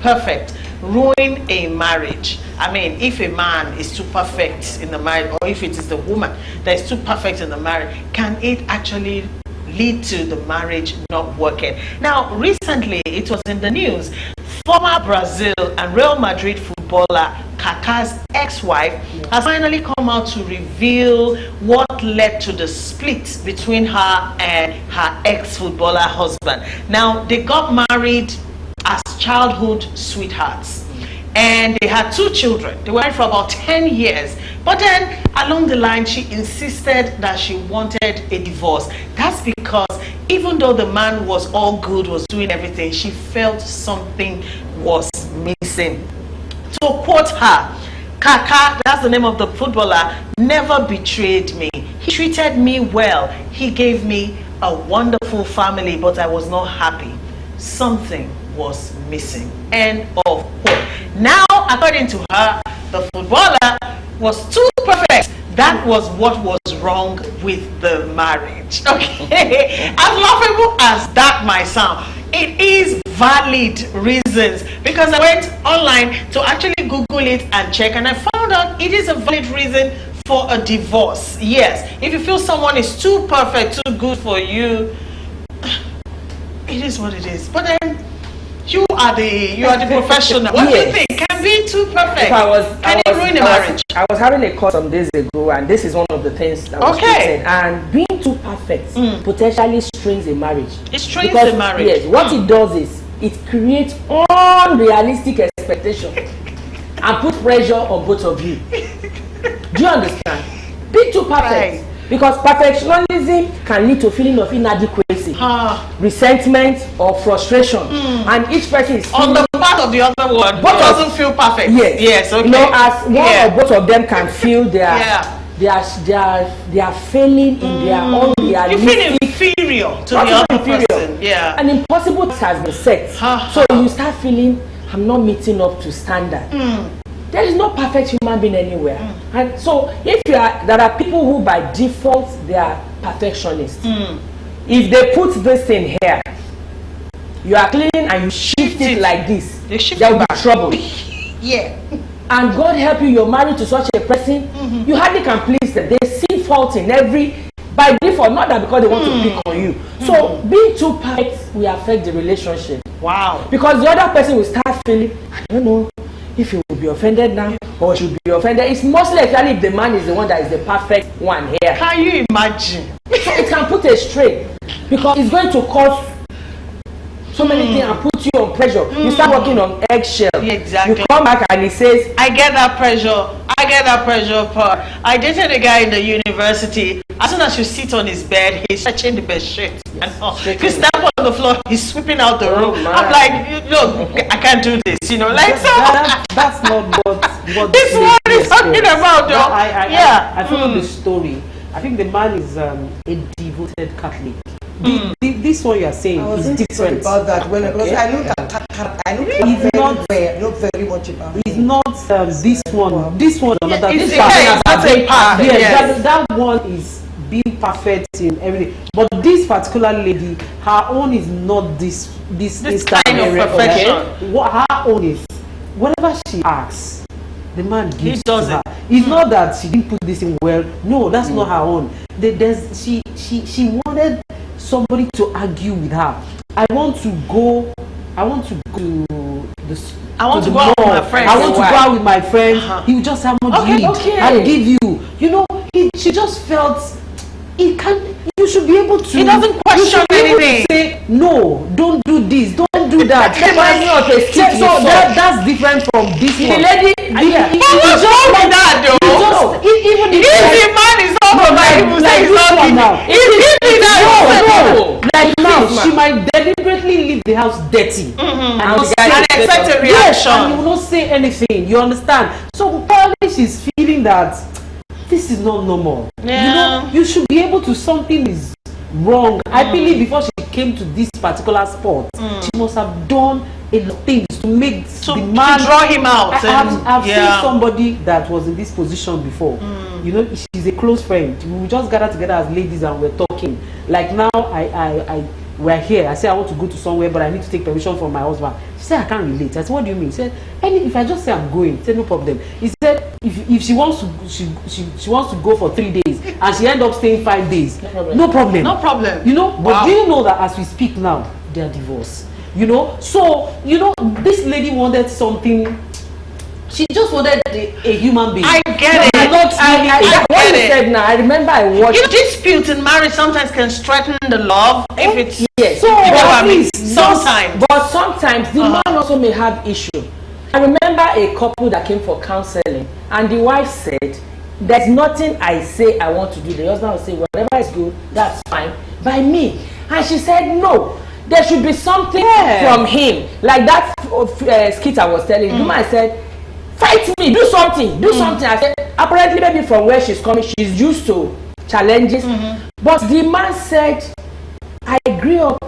perfect ruin a marriage? I mean, if a man is too perfect in the marriage, or if it is the woman that is too perfect in the marriage, can it actually lead to the marriage not working? Now, recently, it was in the news, former Brazil and Real Madrid footballer Kaká's ex-wife has finally come out to reveal what led to the split between her and her ex-footballer husband. Now, they got married as childhood sweethearts, and they had 2 children. They were married for about 10 years. But then, along the line, she insisted that she wanted a divorce. That's because even though the man was all good, was doing everything, she felt something was missing. To quote her, Kaká, that's the name of the footballer, never betrayed me. He treated me well. He gave me a wonderful family, but I was not happy. Something was missing. End of quote. Now, according to her, the footballer was too perfect. That was what was wrong with the marriage. Okay, as laughable as that might sound, it is valid reasons, because I went online to actually Google it and check, and I found out it is a valid reason for a divorce. Yes, if you feel someone is too perfect, too good for you, it is what it is. But then you are the professional. What do you think? Can be too perfect? Can it ruin a marriage? I was having a call some days ago, and this is one of the things that was stated. And being too perfect potentially strains a marriage. It strains a marriage. Yes, what it does is it creates unrealistic expectation and put pressure on both of you. Do you understand? Being too perfect. Right. Because perfectionism can lead to feeling of inadequacy, resentment, or frustration, and each person is on the part of the other one who doesn't feel perfect. Yes, yes, okay. You know, as one or both of them can feel they are failing in their own reality. You feel inferior to the other person. Yeah, an impossible task has been set, so you start feeling I'm not meeting up to standard. There is no perfect human being anywhere. And so if there are people who by default they are perfectionists. If they put this in here, you are clean and you shift it like this, there will be trouble. Yeah. And God help you, you're married to such a person, you hardly can please them. They see fault in every, by default, not that because they want to pick on you. So being too perfect will affect the relationship. Wow. Because the other person will start feeling, I don't know if he will be offended now or should be offended. It's mostly actually if the man is the one that is the perfect one here. Can you imagine? So it can put a strain, because it's going to cause so many things and put you on pressure. You start working on eggshell. Yeah, exactly. You come back and he says, I get that pressure. I get that pressure part. I dated a guy in the university. As soon as you sit on his bed, he's touching the bed sheet. If you step on the floor, he's sweeping out the room. I'm like, look, I can't do this, you know, like so. That's not what this is what he's talking about, though. I follow the story. I think the man is a devoted Catholic. This one you are saying is different about that. When because I look at I know very much about. It's not this one. This one another. This that one is being perfect in everything. But this particular lady, her own is not this kind of perfection. Okay? What her own is, whatever she asks, the man gives to her. It. It's not that she didn't put this in well. No, that's not her own. She wanted somebody to argue with her. I want to go to the I want to go out with my friends. I want to go out with my friends. He will just have more lead. I'll give you. You know, she just felt you should be able to. He doesn't question anything. Say no, don't do this, don't do that. so that's different from this one. The lady, what's wrong with that though? Even if the man is not like people say he's not like now, she might deliberately leave the house dirty and expect a reaction. Yes, and you will not say anything. You understand? So probably she's feeling that this is not normal. Yeah. You know, you should be able to. Something is wrong. I believe before she came to this particular spot, she must have done a lot of things to make the man draw him out. I've seen somebody that was in this position before. You know, she's a close friend. We just gathered together as ladies and we're talking. Like now, we're here. I said I want to go to somewhere, but I need to take permission from my husband. She said, I can't relate. I said, what do you mean? He said, if I just say I'm going, he said, no problem. He said, if she wants to, she wants to go for 3 days and she end up staying 5 days, no problem. No problem. You know, but do you know that as we speak now, they are divorced? You know, so you know, this lady wanted something. She just wanted a human being. I get it. I what you said now, I remember I watched. You know, disputes in marriage sometimes can strengthen the love if it's. Yes. So, you know I mean, sometimes. But sometimes the man also may have issue. I remember a couple that came for counseling, and the wife said, "There's nothing I say I want to do." The husband will say, "Whatever is good, that's fine by me." And she said, "No. There should be something from him." Like that skit I was telling you. I said, "Fight me, do something, do something." I said, apparently maybe from where she's coming, she's used to challenges. But the man said, I grew up,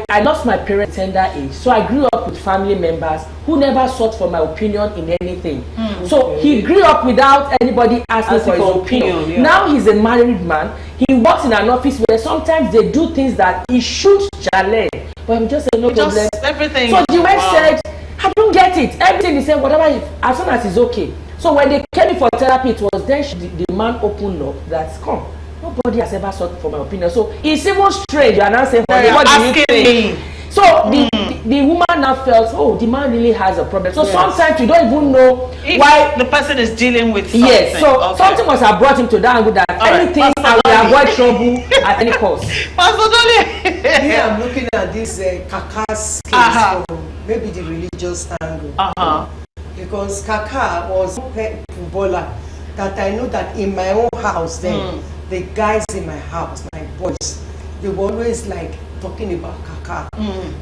I lost my parents at tender age. So I grew up with family members who never sought for my opinion in anything. So he grew up without anybody asking for his opinion. Yeah. Now he's a married man. He works in an office where sometimes they do things that he should challenge. But he just said, no problem. Everything. So the wife said, I don't get it. Everything he said, whatever, as soon as it's okay. So when they came in for therapy, it was then the man opened up that, come, nobody has ever sought for my opinion. So it's even strange. You are now saying, what do you think? So the woman now felt, oh, the man really has a problem. So sometimes you don't even know if why the person is dealing with something. Yes, so something must have brought him to that angle that anything I will avoid trouble at any cost. Pastor Dolly. Me, I'm looking at this Kaka's case from maybe the religious angle. Because Kaka was a footballer that I know that in my own house then, the guys in my house, my boys, they were always like talking about Kaka.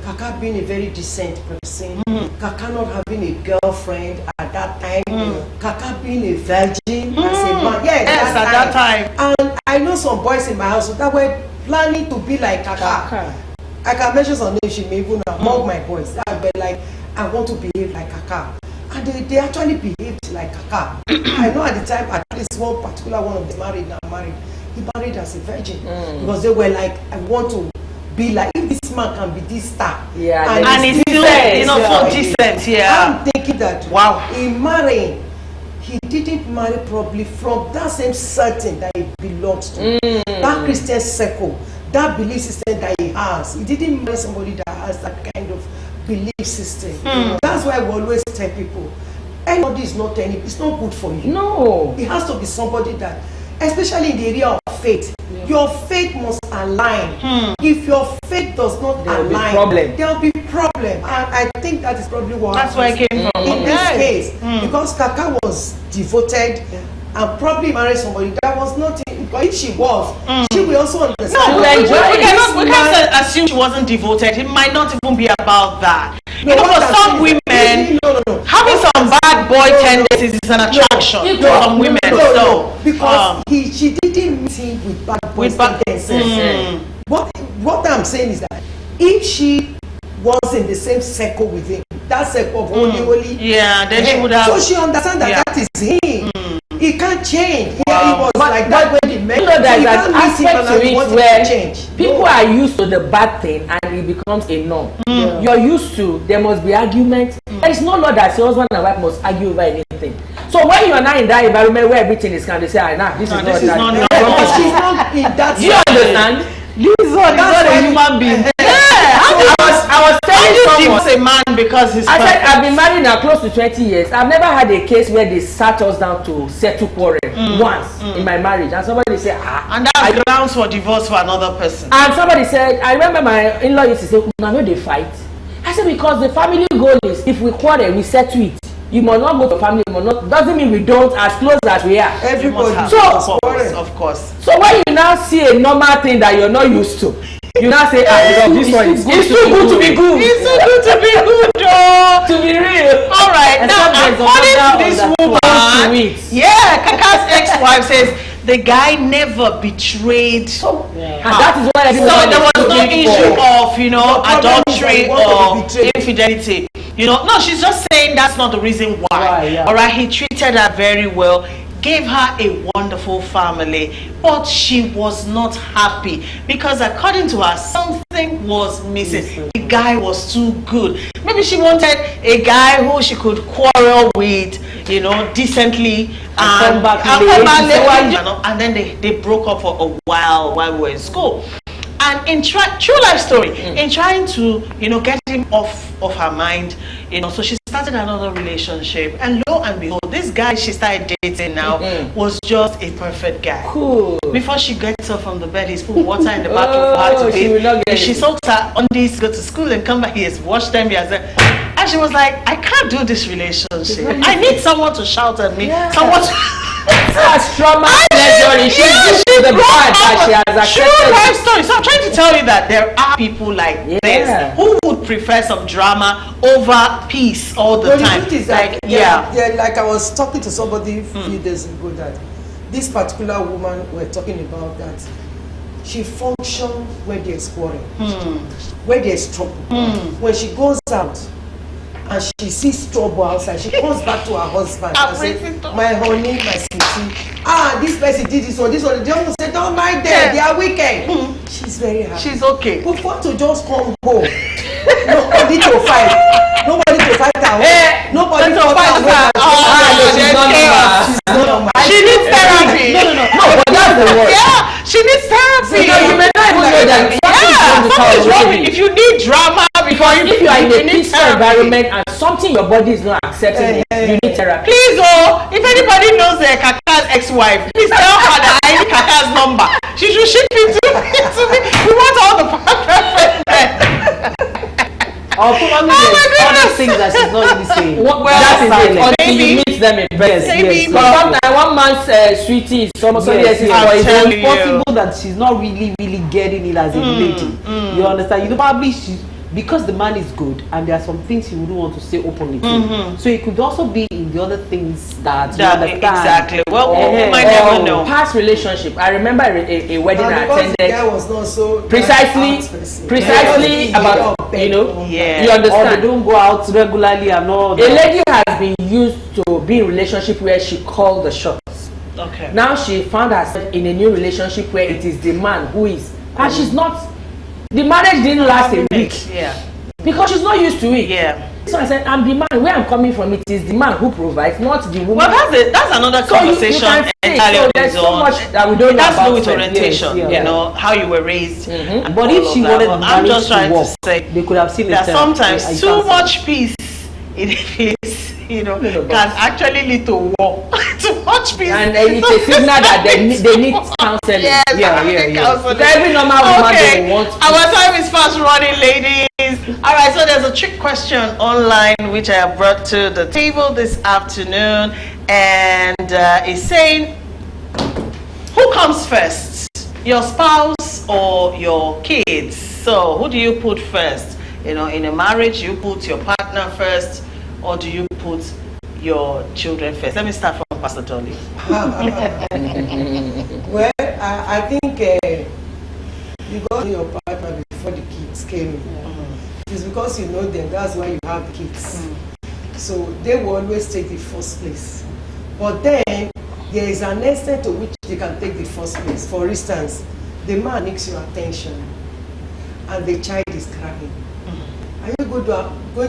Kaka being a very decent person, Kaka not having a girlfriend at that time, Kaka being a virgin as a man. Yes, at that time. And I know some boys in my house that were planning to be like Kaka. I can mention some names, she may even among my boys that were like, I want to behave like Kaka. And they actually behaved like Kaka. I know at the time, at least one particular one of them married. He married as a virgin because they were like, I want to be like, if this man can be this star, and he's still, so decent. I'm thinking that in marrying, he didn't marry probably from that same certain that he belongs to, that Christian circle, that belief system that he has. He didn't marry somebody that has that kind of belief system. That's why we always tell people, anybody is not it's not good for you. No, it has to be somebody that, especially in the area of faith, your faith must align. If your faith does not align, there will be problem. And I think that is probably what that's where I came from. In this case, because Kaka was devoted and probably married somebody that was not. But if she was, she will also understand. No, we can't assume she wasn't devoted. It might not even be about that. No, for some women, having some bad boy tendencies is an attraction to some women. Because she didn't meet him with bad boy tendencies. What I'm saying is that if she was in the same circle with him, that circle of holy, then she would have. So she understands that that is him. He can't change. He was like that when he met. You know, there's an aspect to it where people are used to the bad thing and it becomes a norm. You're used to, there must be argument. There is no law that says husband and wife must argue over anything. So when you are now in that environment where everything is kind of say, this is not she's not in that. Do you understand? This one is not a human being. I was telling someone, a man because he's I said I've been married now close to 20 years. I've never had a case where they sat us down to settle quarrel once in my marriage, and somebody said and that's grounds for divorce for another person. And somebody said, I remember my in-law used to say, no, they fight. I said, because the family goal is if we quarrel, we settle it. You must not go to family, doesn't mean we don't as close as we are. Everybody. Of course. So when you now see a normal thing that you're not used to, you now say, this one is too good to be good. It's too good to be good, though. To be real. All right. Now, according to this woman, Kaka's ex-wife says the guy never betrayed. And that is why there was no issue of adultery or infidelity. No, she's just saying that's not the reason why. All right, he treated her very well. gave her a wonderful family, but she was not happy because according to her, something was missing. The guy was too good. Maybe she wanted a guy who she could quarrel with, you know, decently, and then they broke up for a while we were in school. And in true life story, in trying to, you know, get him off of her mind, you know, so she started another relationship, and lo and behold, this guy she started dating now was just a perfect guy. Cool. Before she gets up from the bed, he's put water in the bathroom for her to bathe. She soaks her undies, go to school, and come back. He has washed them. He has them. And she was like, I can't do this relationship. I need someone to shout at me. Yeah. Someone to She's the bride that she has accepted. True life story. So I'm trying to tell you that there are people like this who would prefer some drama over peace all the time. Like, like I was talking to somebody a few days ago that this particular woman we're talking about, that she functions where there's quarrel, where there's trouble. When she goes out and she sees trouble outside, she comes back to her husband and says, my honey, my sweetie, this person did this one, they almost say, don't mind them, they are wicked. She's very happy. She's okay. But for to just come home, nobody to fight her home, nobody to fight her home. She needs therapy. No, but that's the word. Yeah, she needs therapy. So you may not even know that something's wrong. If you need drama, if you are in a peaceful environment and something your body is not accepting, you need therapy. Please, if anybody knows Kaka's ex-wife, please tell her that I need Kaka's number. She should ship it to me. We want all the perfect men. Or probably other things that she's not really saying. That is it. Until you meet them in person. Yes. But sometimes one man's sweetie is somebody else's boy. It's possible that she's not really getting it as a lady. You understand? You know, probably because the man is good and there are some things he wouldn't want to say openly to. So it could also be in the other things that you understand. Exactly. Well, we might never know. Past relationship. I remember a wedding I attended. The guy was not so precisely about, you know, you understand. Or they don't go out regularly and all that. A lady has been used to be in a relationship where she called the shots. Okay. Now she found herself in a new relationship where it is the man who is, and she's not. The marriage didn't last a week. Yeah. Because she's not used to it. Yeah. So I said, I'm the man. Where I'm coming from, it is the man who provides, not the woman. Well, that's another conversation. So there's so much that we don't know about. That's to do with orientation. You know, how you were raised. But if she wanted I'm just trying to say, they could have seen that sometimes too much peace in a place, you know, can actually lead to war. Too much peace. And it's a signal that they need counseling. Yes, Counseling. Every normal woman they want. Our time is fast running, ladies. All right, so there's a trick question online which I have brought to the table this afternoon, and it's saying, who comes first, your spouse or your kids? So who do you put first? You know, in a marriage, you put your partner first, or do you put your children first? Let me start from Pastor Dolly. Well, I think you got your partner before the kids came in. It's because you know them, that's why you have kids. So they will always take the first place. But then there is an extent to which they can take the first place. For instance, the man needs your attention and the child is crying. Are you going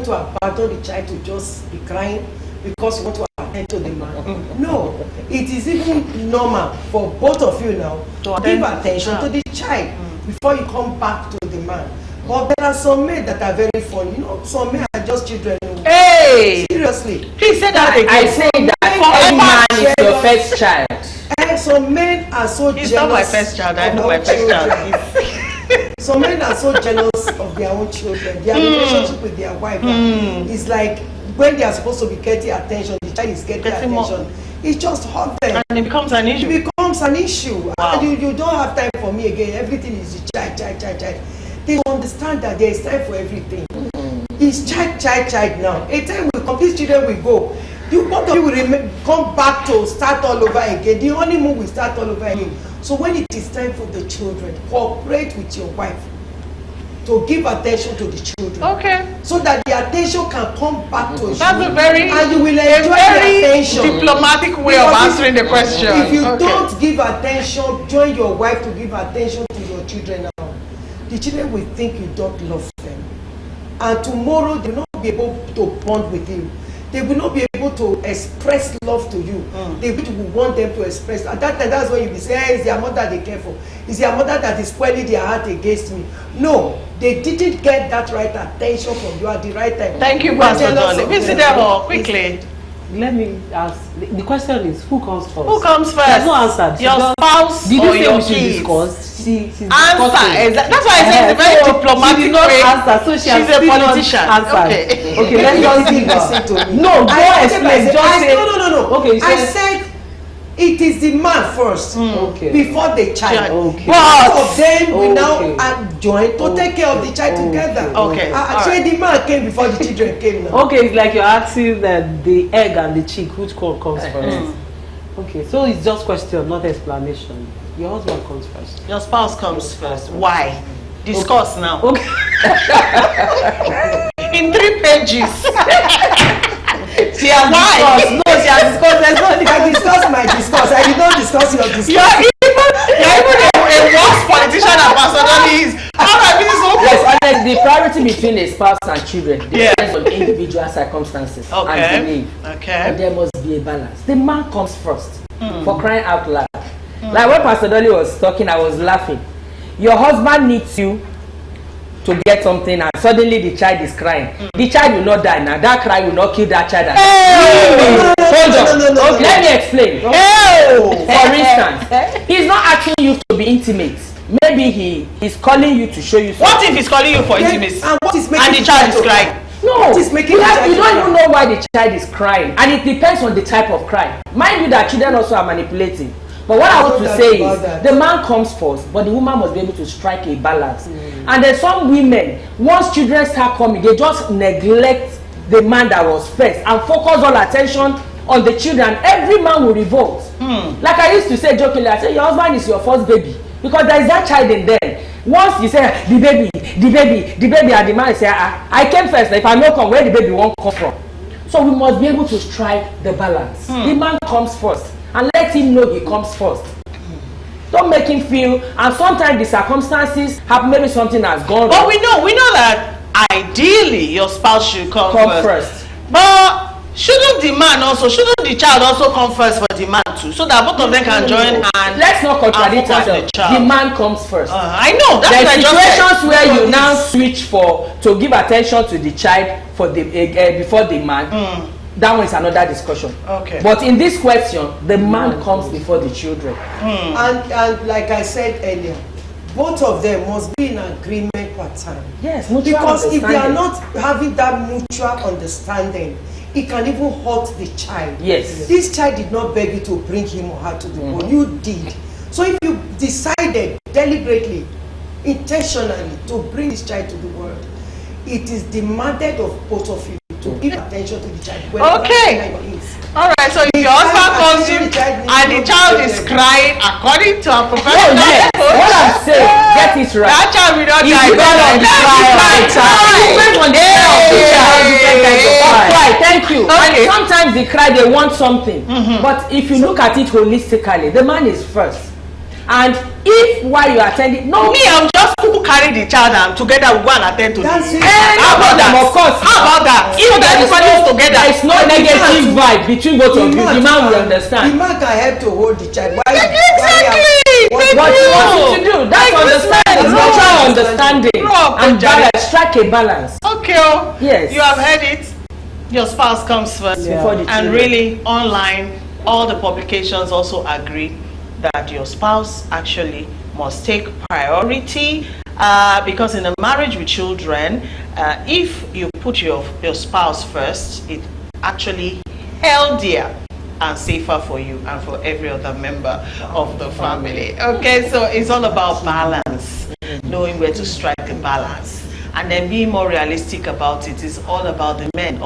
to abandon the child to just be crying because you want to attend to the man? No. It is even normal for both of you now to give attention to the child before you come back to the man. But there are some men that are very funny. You know, some men are just children. Hey! Seriously. Please say that again. I say that every man is your first child. Some men are so jealous. He's not my first child. I know my first child. Some men are so jealous of their own children. Their relationship with their wife is like when they are supposed to be getting attention, the child is getting attention. It just hurts them. And it becomes an issue. It becomes an issue. Wow. You don't have time for me again. Everything is the child. They understand that there is time for everything. It's child now. A time will come, these children will go. Both of you will come back to start all over again. The honeymoon will start all over again. So when it is time for the children, cooperate with your wife to give attention to the children. Okay. So that the attention can come back to you. That's a very, and you will enjoy the attention. Diplomatic way of answering the question. If you don't give attention, join your wife to give attention to your children now. The children will think you don't love them. And tomorrow they will not be able to bond with you. They will not be able to express love to you. They will want them to express. At that time, that's when you be saying, hey, it's their mother they care for. It's their mother that is spoiling their heart against me. No, they didn't get that right attention from you at the right time. Thank you, Pastor Dolly. Mr. Debo, quickly. Let me ask. The question is, who comes first? Who comes first? There's no answer. Your spouse did or you your say we kids? should discuss? She's answer. That's why I said it's a very diplomatic she did not way. answer, so she's a politician. Okay, let's just listen to me. No, go explain. Just say. No. Okay, I said it is the man first before the child. Okay. Both of them will now join to take care of the child together. Okay. Actually, the man came before the children came now. Okay, it's like you're asking that the egg and the chick, which one comes first? Okay, so it's just question, not explanation. Your husband comes first. Your spouse comes first. Why? Discuss now. Okay. In 3 pages. She has discussed. No, she has discussed. There's no I discussed my discourse. I did not discuss your discourse. You're even a worse politician than Pastor Dolly is. How do I be so good? Yes, honest, the priority between a spouse and children depends on individual circumstances and belief. Okay. And there must be a balance. The man comes first, for crying out loud. Like when Pastor Dolly was talking, I was laughing. Your husband needs you to get something and suddenly the child is crying. The child will not die now. That cry will not kill that child. Hold on. Let me explain. For instance, he's not asking you to be intimate. Maybe he's calling you to show you something. What if he's calling you for intimacy And what is making and the child is crying? No, What is making you the child don't cry? even know why the child is crying, and it depends on the type of cry. Mind you that children also are manipulating. But what I want to say is, the man comes first, but the woman must be able to strike a balance. And there's some women, once children start coming, they just neglect the man that was first and focus all attention on the children. Every man will revolt. Like I used to say jokingly, I say your husband is your first baby, because there is that child in there. Once you say the baby, and the man say, I came first. If I no come, where the baby won't come from? So we must be able to strike the balance. The man comes first, and let him know he comes first. Don't make him feel, and sometimes the circumstances happen, maybe something has gone wrong. But we know that ideally your spouse should come first. But shouldn't the child also come first for the man too, so that both of them can join and let's not contradict ourselves. The man comes first. I know that's there what I just said. situations where you now switch to give attention to the child for the before the man. That one is another discussion. Okay. But in this question, the man comes before the children. And like I said earlier, both of them must be in agreement per time. Yes, mutual Because if they are understanding. not having that mutual understanding, it can even hurt the child. Yes. This child did not beg you to bring him or her to the world. You did. So if you decided deliberately, intentionally to bring this child to the world, it is demanded of both of you to give attention to the child. Okay. All right. So if your husband calls you and the child is crying according to our professional, what I'm saying, get it right. that child will not It die. depends on the cry of the child. It depends on the cry of the child. Different kinds of cry. Thank you. Okay. And sometimes they cry, they want something. But if you look at it holistically, the man is first. And if while you are attending, Me, I'm just who carry the child and together we go and attend to That's it. it. How about that? Of course. How about that? If So that there is everybody is together. there is no negative vibe between both of you, the man will The understand. man can help to hold the child. Exactly. What you want him to do, that's understanding, mutual understanding, and balance, strike a balance. Okay. Yes. You have heard it. Your spouse comes first. Before the And children. really, online, all the publications also agree that your spouse actually must take priority because in a marriage with children, if you put your spouse first, it actually healthier and safer for you and for every other member of the family. Okay, so it's all about balance, knowing where to strike the balance. And then being more realistic about it is all about the men